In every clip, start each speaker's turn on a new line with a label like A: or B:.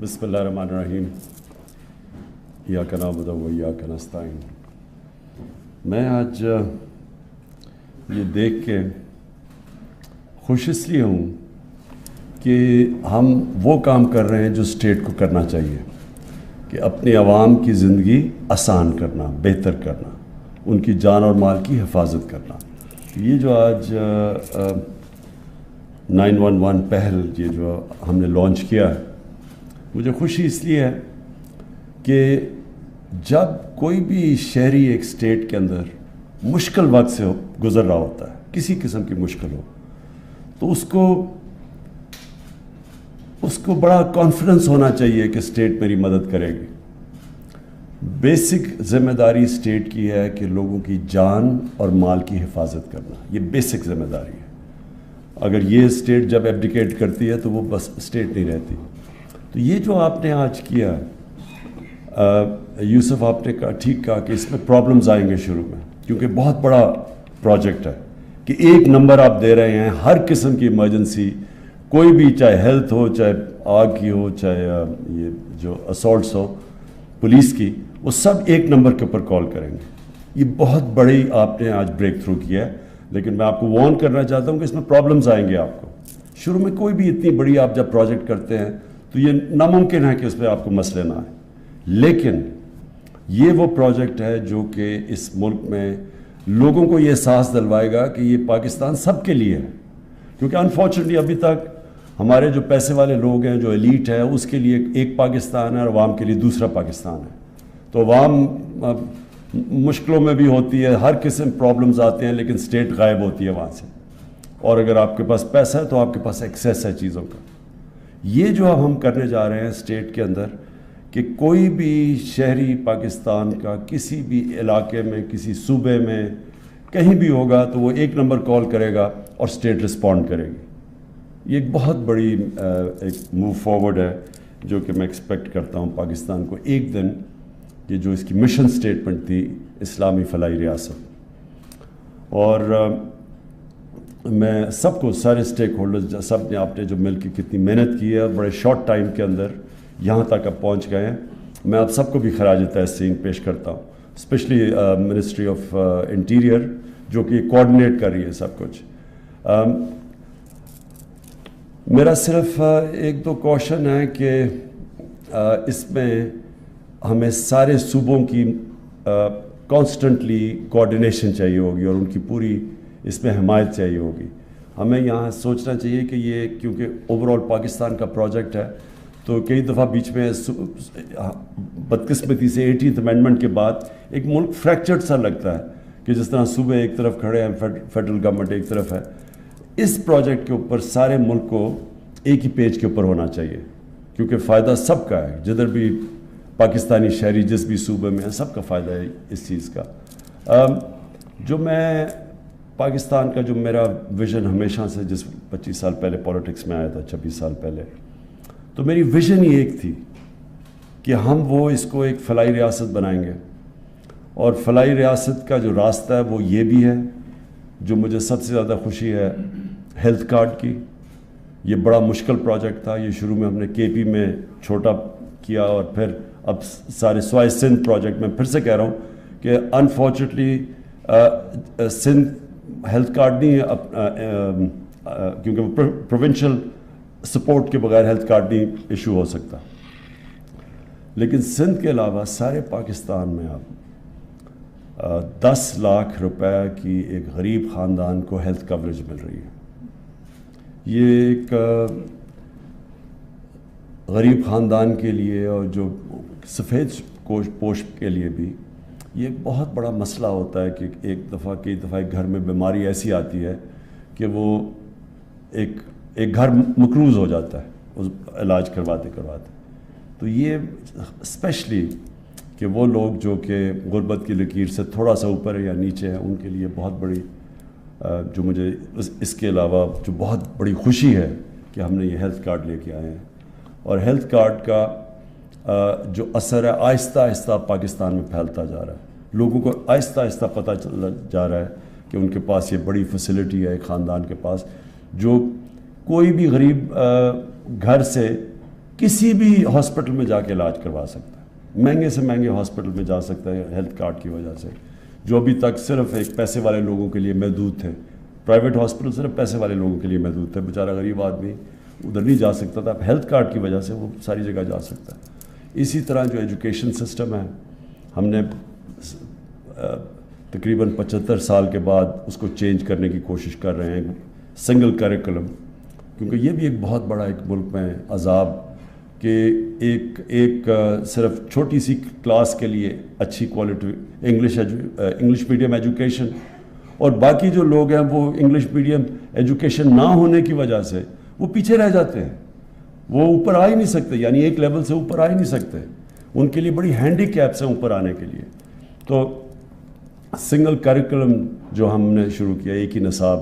A: بسم اللہ الرحمن الرحیم ایاک نعبد و ایاک نستعین۔ میں آج یہ دیکھ کے خوش اس لیے ہوں کہ ہم وہ کام کر رہے ہیں جو اسٹیٹ کو کرنا چاہیے، کہ اپنی عوام کی زندگی آسان کرنا، بہتر کرنا، ان کی جان اور مال کی حفاظت کرنا۔ یہ جو آج 911 پہل یہ جو ہم نے لانچ کیا ہے، مجھے خوشی اس لیے ہے کہ جب کوئی بھی شہری ایک اسٹیٹ کے اندر مشکل وقت سے گزر رہا ہوتا ہے، کسی قسم کی مشکل ہو، تو اس کو بڑا کانفیڈنس ہونا چاہیے کہ اسٹیٹ میری مدد کرے گی۔ بیسک ذمہ داری اسٹیٹ کی ہے کہ لوگوں کی جان اور مال کی حفاظت کرنا، یہ بیسک ذمہ داری ہے۔ اگر یہ اسٹیٹ جب ایبڈیکیٹ کرتی ہے تو وہ بس اسٹیٹ نہیں رہتی۔ تو یہ جو آپ نے آج کیا، یوسف آپ نے ٹھیک کہا کہ اس میں پرابلمز آئیں گے شروع میں، کیونکہ بہت بڑا پروجیکٹ ہے کہ ایک نمبر آپ دے رہے ہیں ہر قسم کی ایمرجنسی، کوئی بھی، چاہے ہیلتھ ہو، چاہے آگ کی ہو، چاہے یہ جو اسالٹس ہو پولیس کی، وہ سب ایک نمبر کے اوپر کال کریں گے۔ یہ بہت بڑی آپ نے آج بریک تھرو کیا ہے، لیکن میں آپ کو وارن کرنا چاہتا ہوں کہ اس میں پرابلمز آئیں گے آپ کو شروع میں۔ کوئی بھی اتنی بڑی آپ جب پروجیکٹ کرتے ہیں تو یہ ناممکن ہے کہ اس پہ آپ کو مسئلے نہ آئیں، لیکن یہ وہ پروجیکٹ ہے جو کہ اس ملک میں لوگوں کو یہ احساس دلوائے گا کہ یہ پاکستان سب کے لیے ہے۔ کیونکہ انفارچونیٹلی ابھی تک ہمارے جو پیسے والے لوگ ہیں، جو ایلیٹ ہے، اس کے لیے ایک پاکستان ہے اور عوام کے لیے دوسرا پاکستان ہے۔ تو عوام مشکلوں میں بھی ہوتی ہے، ہر قسم پرابلمز آتے ہیں، لیکن اسٹیٹ غائب ہوتی ہے وہاں سے، اور اگر آپ کے پاس پیسہ ہے تو آپ کے پاس ایکسیس ہے چیزوں کا۔ یہ جو اب ہم کرنے جا رہے ہیں اسٹیٹ کے اندر، کہ کوئی بھی شہری پاکستان کا کسی بھی علاقے میں، کسی صوبے میں، کہیں بھی ہوگا تو وہ ایک نمبر کال کرے گا اور اسٹیٹ رسپونڈ کرے گی۔ یہ ایک بہت بڑی ایک موو فارورڈ ہے جو کہ میں ایکسپیکٹ کرتا ہوں پاکستان کو ایک دن، یہ جو اس کی مشن سٹیٹمنٹ تھی اسلامی فلاحی ریاست۔ اور میں سب کو، سارے اسٹیک ہولڈرز، سب نے، آپ نے جو مل کے کتنی محنت کی ہے، بڑے شارٹ ٹائم کے اندر یہاں تک اب پہنچ گئے ہیں، میں آپ سب کو بھی خراج تحسین پیش کرتا ہوں، اسپیشلی منسٹری آف انٹیریئر جو کہ کوآرڈینیٹ کر رہی ہے سب کچھ۔ میرا صرف ایک دو کوشچن ہے کہ اس میں ہمیں سارے صوبوں کی کانسٹنٹلی کوآرڈینیشن چاہیے ہوگی اور ان کی پوری اس میں حمایت چاہیے ہوگی۔ ہمیں یہاں سوچنا چاہیے کہ یہ کیونکہ اوور آل پاکستان کا پروجیکٹ ہے، تو کئی دفعہ بیچ میں بدقسمتی سے 18th امینڈمنٹ کے بعد ایک ملک فریکچرڈ سا لگتا ہے کہ جس طرح صوبے ایک طرف کھڑے ہیں، فیڈرل گورنمنٹ ایک طرف ہے۔ اس پروجیکٹ کے اوپر سارے ملک کو ایک ہی پیج کے اوپر ہونا چاہیے، کیونکہ فائدہ سب کا ہے، جدھر بھی پاکستانی شہری جس بھی صوبے میں ہے، سب کا فائدہ ہے اس چیز کا۔ جو میں پاکستان کا جو میرا ویژن ہمیشہ سے، جس 25 سال پہلے پولیٹکس میں آیا تھا، 26 سال پہلے، تو میری ویژن ہی ایک تھی کہ ہم وہ اس کو ایک فلاحی ریاست بنائیں گے، اور فلاحی ریاست کا جو راستہ ہے وہ یہ بھی ہے، جو مجھے سب سے زیادہ خوشی ہے، ہیلتھ کارڈ کی۔ یہ بڑا مشکل پروجیکٹ تھا، یہ شروع میں ہم نے کے پی میں چھوٹا کیا، اور پھر اب سارے سوائے سندھ پروجیکٹ میں پھر سے کہہ رہا ہوں کہ انفارچونیٹلی سندھ ہیلتھ کارڈ نہیں ہے، کیونکہ وہ پروونشل سپورٹ کے بغیر ہیلتھ کارڈ نہیں ایشو ہو سکتا، لیکن سندھ کے علاوہ سارے پاکستان میں اب 10 لاکھ روپے کی ایک غریب خاندان کو ہیلتھ کوریج مل رہی ہے۔ یہ ایک غریب خاندان کے لیے اور جو سفید پوش کے لیے بھی یہ ایک بہت بڑا مسئلہ ہوتا ہے کہ کئی دفعہ ایک گھر میں بیماری ایسی آتی ہے کہ وہ ایک گھر مقروض ہو جاتا ہے اس علاج کرواتے۔ تو یہ اسپیشلی کہ وہ لوگ جو کہ غربت کی لکیر سے تھوڑا سا اوپر یا نیچے ہیں، ان کے لیے بہت بڑی، جو مجھے اس کے علاوہ جو بہت بڑی خوشی ہے کہ ہم نے یہ ہیلتھ کارڈ لے کے آئے ہیں، اور ہیلتھ کارڈ کا جو اثر ہے آہستہ آہستہ پاکستان میں پھیلتا جا رہا ہے، لوگوں کو آہستہ آہستہ پتہ چل جا رہا ہے کہ ان کے پاس یہ بڑی فیسلٹی ہے، ایک خاندان کے پاس، جو کوئی بھی غریب گھر سے کسی بھی ہاسپٹل میں جا کے علاج کروا سکتا ہے، مہنگے سے مہنگے ہاسپٹل میں جا سکتا ہے ہیلتھ کارڈ کی وجہ سے، جو ابھی تک صرف ایک پیسے والے لوگوں کے لیے محدود تھے. پرائیویٹ ہاسپٹل صرف پیسے والے لوگوں کے لیے محدود تھے، بیچارہ غریب آدمی ادھر نہیں جا سکتا تھا. اب ہیلتھ کارڈ کی وجہ سے وہ ساری جگہ جا سکتا ہے. اسی طرح جو ایجوکیشن سسٹم ہے، ہم نے تقریباً 75 سال کے بعد اس کو چینج کرنے کی کوشش کر رہے ہیں، سنگل کریکولم، کیونکہ یہ بھی ایک بہت بڑا ایک ملک میں عذاب کہ ایک صرف چھوٹی سی کلاس کے لیے اچھی کوالٹی انگلش میڈیم ایجوکیشن، اور باقی جو لوگ ہیں وہ انگلش میڈیم ایجوکیشن نہ ہونے کی وجہ سے وہ پیچھے رہ جاتے ہیں، وہ اوپر آ ہی نہیں سکتے، یعنی ایک لیول سے اوپر آ ہی نہیں سکتے. ان کے لیے بڑی ہینڈی کیپس ہیں اوپر آنے کے لیے. تو سنگل کریکولم جو ہم نے شروع کیا، ایک ہی نصاب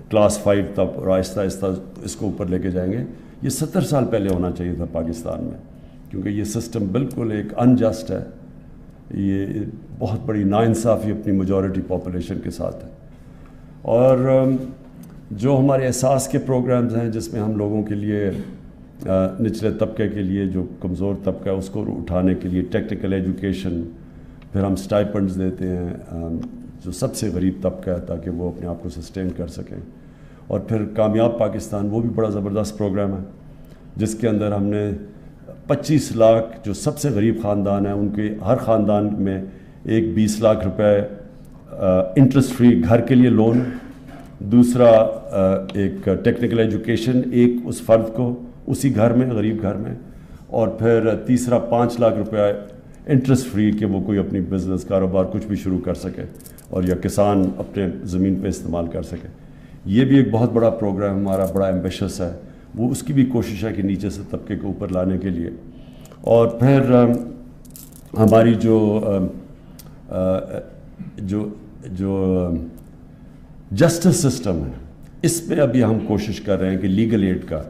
A: کلاس 5 تک، اور آہستہ آہستہ اس کو اوپر لے کے جائیں گے. یہ 70 سال پہلے ہونا چاہیے تھا پاکستان میں، کیونکہ یہ سسٹم بالکل ایک انجسٹ ہے، یہ بہت بڑی ناانصافی اپنی میجورٹی پاپولیشن کے ساتھ ہے. اور جو ہمارے احساس کے پروگرامز ہیں جس میں ہم لوگوں کے لیے نچلے طبقے کے لیے، جو کمزور طبقہ ہے اس کو اٹھانے کے لیے ٹیکنیکل ایجوکیشن، پھر ہم سٹائپنڈز دیتے ہیں جو سب سے غریب طبقہ ہے تاکہ وہ اپنے آپ کو سسٹین کر سکیں. اور پھر کامیاب پاکستان، وہ بھی بڑا زبردست پروگرام ہے جس کے اندر ہم نے 25 لاکھ جو سب سے غریب خاندان ہیں ان کے ہر خاندان میں ایک 20 لاکھ روپے انٹرسٹ فری گھر کے لیے لون، دوسرا ایک ٹیکنیکل ایجوکیشن ایک اس فرد کو اسی گھر میں، غریب گھر میں، اور پھر تیسرا 5 لاکھ روپے انٹرسٹ فری کہ وہ کوئی اپنی بزنس کاروبار کچھ بھی شروع کر سکے، اور یا کسان اپنے زمین پہ استعمال کر سکے. یہ بھی ایک بہت بڑا پروگرام ہمارا، بڑا ایمبیشس ہے. وہ اس کی بھی کوشش ہے کہ نیچے سے طبقے کو اوپر لانے کے لیے. اور پھر ہماری جو جسٹس سسٹم ہے، اس پہ ابھی ہم کوشش کر رہے ہیں کہ لیگل ایڈ کا،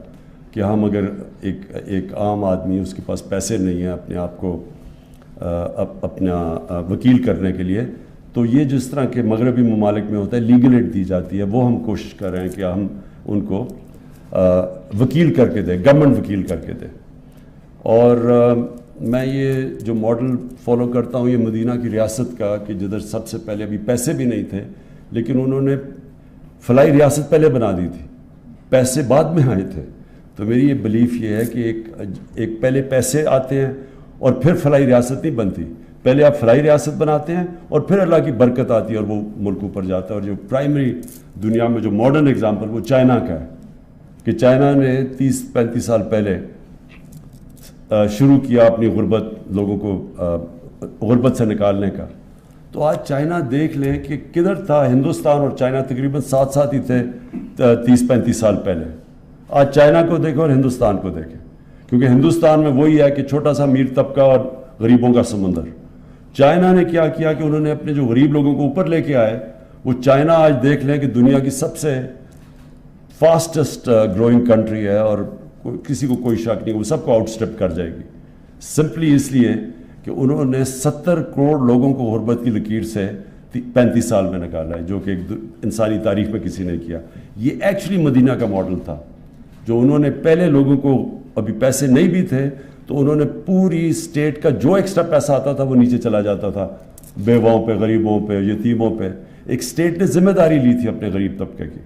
A: کہ ہم اگر ایک عام آدمی اس کے پاس پیسے نہیں ہیں اپنے آپ کو اپنا وکیل کرنے کے لیے، تو یہ جس طرح کے مغربی ممالک میں ہوتا ہے لیگل ایڈ دی جاتی ہے، وہ ہم کوشش کر رہے ہیں کہ ہم ان کو وکیل کر کے دیں، گورنمنٹ وکیل کر کے دیں. اور میں یہ جو ماڈل فالو کرتا ہوں یہ مدینہ کی ریاست کا، کہ جدھر سب سے پہلے ابھی پیسے بھی نہیں تھے لیکن انہوں نے فلاحی ریاست پہلے بنا دی تھی، پیسے بعد میں آئے تھے. تو میری یہ بلیف یہ ہے کہ ایک پہلے پیسے آتے ہیں اور پھر فلاحی ریاست نہیں بنتی، پہلے آپ فلاحی ریاست بناتے ہیں اور پھر اللہ کی برکت آتی ہے اور وہ ملک اوپر جاتا ہے. اور جو پرائمری دنیا میں جو ماڈرن اگزامپل وہ چائنا کا ہے، کہ چائنا نے 30-35 سال پہلے شروع کیا اپنی لوگوں کو غربت سے نکالنے کا. تو آج چائنا دیکھ لیں کہ کدھر تھا، ہندوستان اور چائنا تقریباً ساتھ ساتھ ہی تھے 30-35 سال پہلے. آج چائنا کو دیکھیں اور ہندوستان کو دیکھیں، کیونکہ ہندوستان میں وہی ہے کہ چھوٹا سا امیر طبقہ اور غریبوں کا سمندر. چائنا نے کیا کیا کہ انہوں نے اپنے جو غریب لوگوں کو اوپر لے کے آئے. وہ چائنا آج دیکھ لیں کہ دنیا کی سب سے فاسٹسٹ گروئنگ کنٹری ہے، اور کسی کو کوئی شک نہیں وہ سب کو آؤٹ اسٹیپ کر جائے گی، سمپلی اس لیے کہ انہوں نے 70 کروڑ لوگوں کو غربت کی لکیر سے 35 سال میں نکالا ہے، جو کہ ایک انسانی تاریخ میں کسی نے کیا. یہ ایکچولی مدینہ کا ماڈل تھا، جو انہوں نے پہلے لوگوں کو، ابھی پیسے نہیں بھی تھے تو انہوں نے پوری اسٹیٹ کا جو ایکسٹرا پیسہ آتا تھا وہ نیچے چلا جاتا تھا، بیواؤں پہ، غریبوں پہ، یتیموں پہ. ایک اسٹیٹ نے ذمہ داری لی تھی اپنے غریب طبقے کی،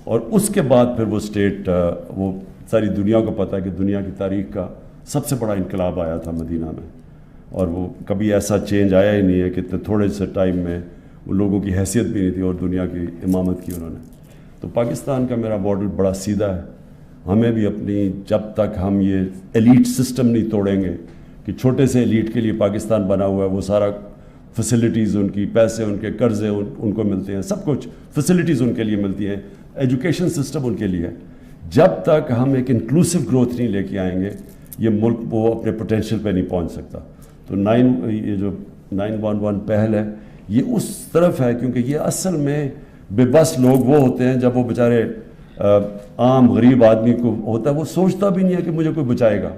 A: اور اس کے بعد پھر وہ اسٹیٹ، وہ ساری دنیا کو پتہ ہے کہ دنیا کی تاریخ کا سب سے بڑا انقلاب آیا تھا مدینہ میں. اور وہ کبھی ایسا چینج آیا ہی نہیں ہے کہ اتنے تھوڑے سے ٹائم میں وہ لوگوں کی حیثیت بھی نہیں تھی اور دنیا کی امامت کی انہوں نے. تو پاکستان کا میرا ماڈل بڑا سیدھا ہے. ہمیں بھی اپنی، جب تک ہم یہ ایلیٹ سسٹم نہیں توڑیں گے کہ چھوٹے سے ایلیٹ کے لیے پاکستان بنا ہوا ہے، وہ سارا فیسلٹیز ان کی، پیسے ان کے، قرضے ان کو ملتے ہیں، سب کچھ فیسلٹیز ان کے لیے ملتی ہیں، ایجوکیشن سسٹم ان کے لیے. جب تک ہم ایک انکلوسیو گروتھ نہیں لے کے آئیں گے یہ ملک وہ اپنے پوٹینشیل پہ نہیں پہنچ سکتا. تو یہ جو 911 پہل ہے یہ اس طرف ہے، کیونکہ یہ اصل میں بے بس لوگ وہ ہوتے ہیں جب وہ بیچارے عام غریب آدمی کو ہوتا ہے وہ سوچتا بھی نہیں ہے کہ مجھے کوئی بچائے گا.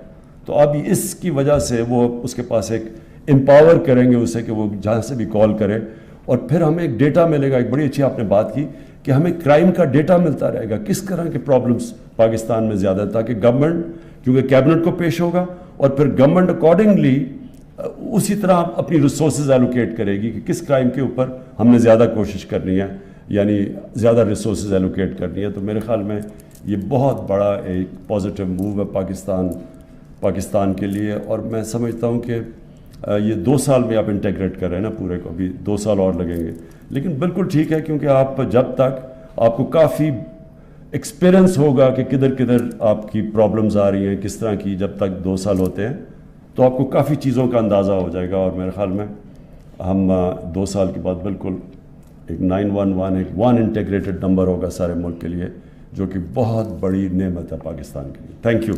A: تو اب اس کی وجہ سے وہ اس کے پاس ایک امپاور کریں گے اسے کہ وہ جہاں سے بھی کال کرے. اور پھر ہمیں ایک ڈیٹا ملے گا. ایک بڑی اچھی آپ نے بات کی کہ ہمیں کرائم کا ڈیٹا ملتا رہے گا، کس طرح کے پرابلمس پاکستان میں زیادہ، تاکہ گورنمنٹ کیونکہ کیبنٹ کو پیش ہوگا اور پھر گورنمنٹ اکارڈنگلی اسی طرح اپنی ریسورسز ایلوکیٹ کرے گی کہ کس کرائم کے اوپر ہم نے زیادہ کوشش کرنی ہے، یعنی زیادہ ریسورسز ایلوکیٹ کرنی ہے. تو میرے خیال میں یہ بہت بڑا ایک پازیٹیو موو ہے پاکستان کے لیے. اور میں سمجھتا ہوں کہ یہ 2 سال میں آپ انٹیگریٹ کر رہے ہیں نا پورے کو، ابھی 2 سال اور لگیں گے، لیکن بالکل ٹھیک ہے کیونکہ آپ جب تک آپ کو کافی ایکسپیرئنس ہوگا کہ کدھر کدھر آپ کی پرابلمز آ رہی ہیں کس طرح کی، جب تک 2 سال ہوتے ہیں تو آپ کو کافی چیزوں کا اندازہ ہو جائے گا. اور میرے خیال میں ہم 2 سال کے بعد بالکل ایک 911 ایک 1 انٹیگریٹڈ نمبر ہوگا سارے ملک کے لیے، جو کہ بہت بڑی نعمت ہے پاکستان کے لیے. Thank you.